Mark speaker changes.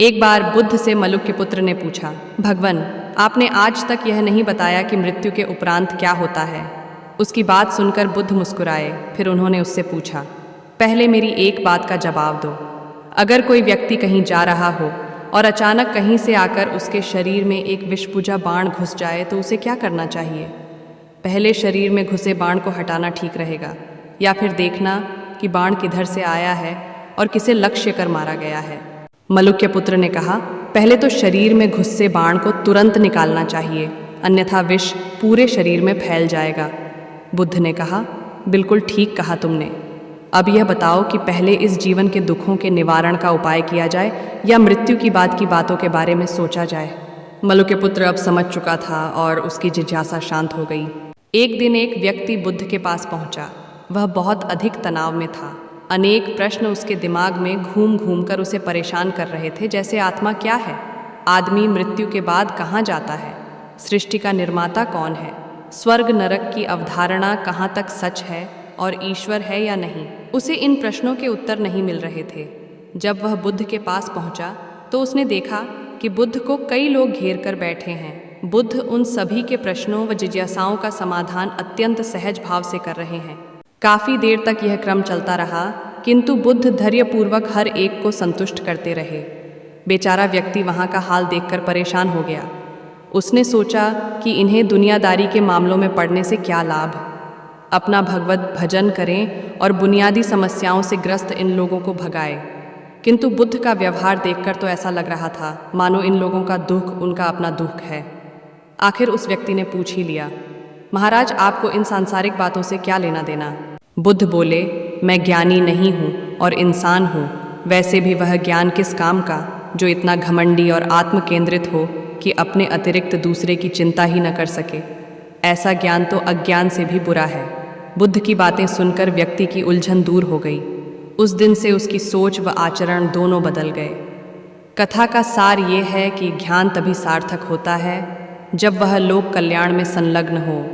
Speaker 1: एक बार बुद्ध से मलुक के पुत्र ने पूछा, भगवन, आपने आज तक यह नहीं बताया कि मृत्यु के उपरांत क्या होता है। उसकी बात सुनकर बुद्ध मुस्कुराए। फिर उन्होंने उससे पूछा, पहले मेरी एक बात का जवाब दो। अगर कोई व्यक्ति कहीं जा रहा हो और अचानक कहीं से आकर उसके शरीर में एक विषपूजा बाण घुस जाए तो उसे क्या करना चाहिए? पहले शरीर में घुसे बाण को हटाना ठीक रहेगा, या फिर देखना कि बाण किधर से आया है और किसे लक्ष्य कर मारा गया है? मलुक के पुत्र ने कहा, पहले तो शरीर में घुसे बाण को तुरंत निकालना चाहिए, अन्यथा विष पूरे शरीर में फैल जाएगा। बुद्ध ने कहा, बिल्कुल ठीक कहा तुमने। अब यह बताओ कि पहले इस जीवन के दुखों के निवारण का उपाय किया जाए या मृत्यु की बातों के बारे में सोचा जाए? मलुक के पुत्र अब समझ चुका था और उसकी जिज्ञासा शांत हो गई। एक दिन एक व्यक्ति बुद्ध के पास पहुंचा। वह बहुत अधिक तनाव में था। अनेक प्रश्न उसके दिमाग में घूम घूम कर उसे परेशान कर रहे थे, जैसे आत्मा क्या है, आदमी मृत्यु के बाद कहाँ जाता है, सृष्टि का निर्माता कौन है, स्वर्ग नरक की अवधारणा कहाँ तक सच है और ईश्वर है या नहीं। उसे इन प्रश्नों के उत्तर नहीं मिल रहे थे। जब वह बुद्ध के पास पहुंचा तो उसने देखा कि बुद्ध को कई लोग घेर कर बैठे हैं। बुद्ध उन सभी के प्रश्नों व जिज्ञासाओं का समाधान अत्यंत सहज भाव से कर रहे हैं। काफ़ी देर तक यह क्रम चलता रहा, किंतु बुद्ध धैर्यपूर्वक हर एक को संतुष्ट करते रहे। बेचारा व्यक्ति वहाँ का हाल देखकर परेशान हो गया। उसने सोचा कि इन्हें दुनियादारी के मामलों में पड़ने से क्या लाभ, अपना भगवत भजन करें और बुनियादी समस्याओं से ग्रस्त इन लोगों को भगाए। किंतु बुद्ध का व्यवहार देखकर तो ऐसा लग रहा था मानो इन लोगों का दुख उनका अपना दुख है। आखिर उस व्यक्ति ने पूछ ही लिया, महाराज, आपको इन सांसारिक बातों से क्या लेना देना? बुद्ध बोले, मैं ज्ञानी नहीं हूँ और इंसान हूँ। वैसे भी वह ज्ञान किस काम का जो इतना घमंडी और आत्म केंद्रित हो कि अपने अतिरिक्त दूसरे की चिंता ही न कर सके। ऐसा ज्ञान तो अज्ञान से भी बुरा है। बुद्ध की बातें सुनकर व्यक्ति की उलझन दूर हो गई। उस दिन से उसकी सोच व आचरण दोनों बदल गए। कथा का सार ये है कि ज्ञान तभी सार्थक होता है जब वह लोक कल्याण में संलग्न हो,